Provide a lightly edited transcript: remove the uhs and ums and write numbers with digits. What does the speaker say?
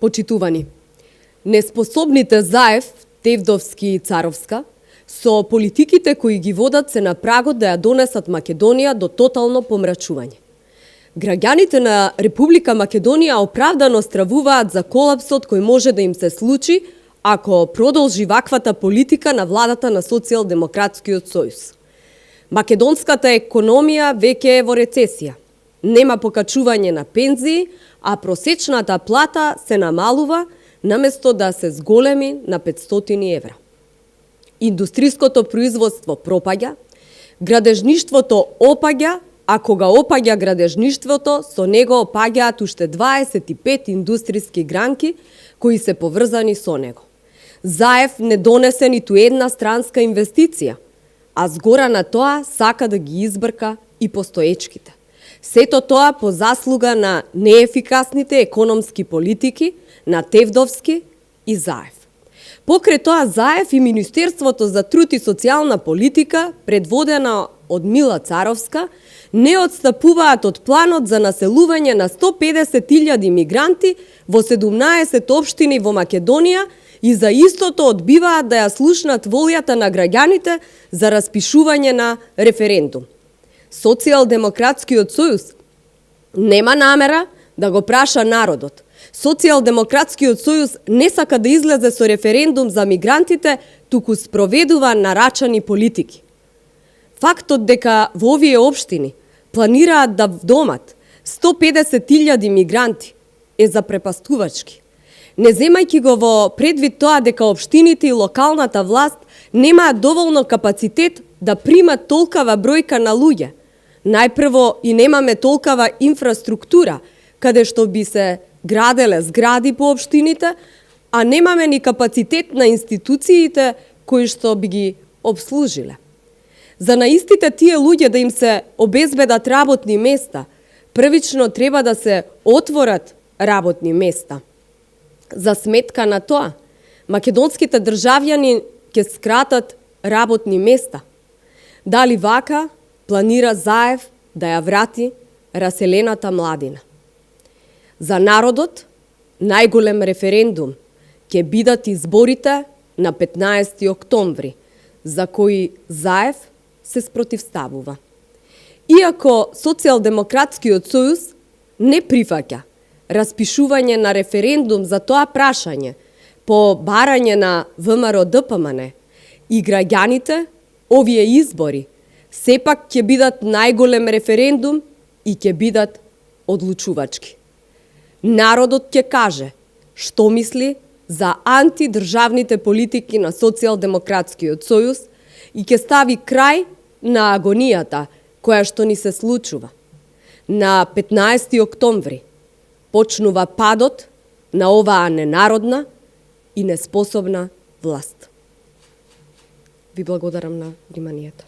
Почитувани, неспособните Заев, Тевдовски и Царовска, со политиките кои ги водат се на прагот да ја донесат Македонија до тотално помрачување. Граѓаните на Република Македонија оправдано стравуваат за колапсот кој може да им се случи ако продолжи ваквата политика на владата на Социјалдемократскиот сојуз. Македонската економија веќе е во рецесија. Нема покачување на пензии, а просечната плата се намалува наместо да се зголеми на 500 евра. Индустриското производство пропаѓа, градежништвото опаѓа, а кога опаѓа градежништвото, со него опаѓаат уште 25 индустријски гранки кои се поврзани со него. Заев не донесе ниту една странска инвестиција, а згора на тоа сака да ги избрка и постоечките. Сето тоа по заслуга на неефикасните економски политики на Тевдовски и Заев. Покрај тоа Заев и Министерството за труд и социјална политика, предводена од Мила Царовска, не отстапуваат од планот за населување на 150.000 мигранти во 17 општини во Македонија и за истото одбиваат да ја слушнат волјата на граѓаните за распишување на референдум. Социјалдемократскиот сојуз нема намера да го праша народот. Социјалдемократскиот сојуз не сака да излезе со референдум за мигрантите, туку спроведува нарачани политики. Фактот дека во овие општини планираат да вдомат 150.000 мигранти е запрепастувачки. Не земајќи го во предвид тоа дека општините и локалната власт немаат доволно капацитет да примат толкава бројка на луѓе. Најпрво и немаме толкава инфраструктура, каде што би се граделе згради по општините, а немаме ни капацитет на институциите кои што би ги обслужиле. За наистите тие луѓе да им се обезбедат работни места, првично треба да се отворат работни места. За сметка на тоа, македонските државјани ќе скратат работни места. Дали вака планира Заев да ја врати раселената младина? За народот, најголем референдум ќе бидат изборите на 15 октомври, за кои Заев се спротивставува. Иако Социјалдемократскиот сојуз не прифаќа распишување на референдум за тоа прашање по барање на ВМРО-ДПМН и граѓаните, овие избори сепак ќе бидат најголем референдум и ќе бидат одлучувачки. Народот ќе каже што мисли за антидржавните политики на Социјалдемократскиот сојуз и ќе стави крај на агонијата која што ни се случува. На 15 октомври почнува падот на оваа ненародна и неспособна власт. Ви благодарам на вниманието.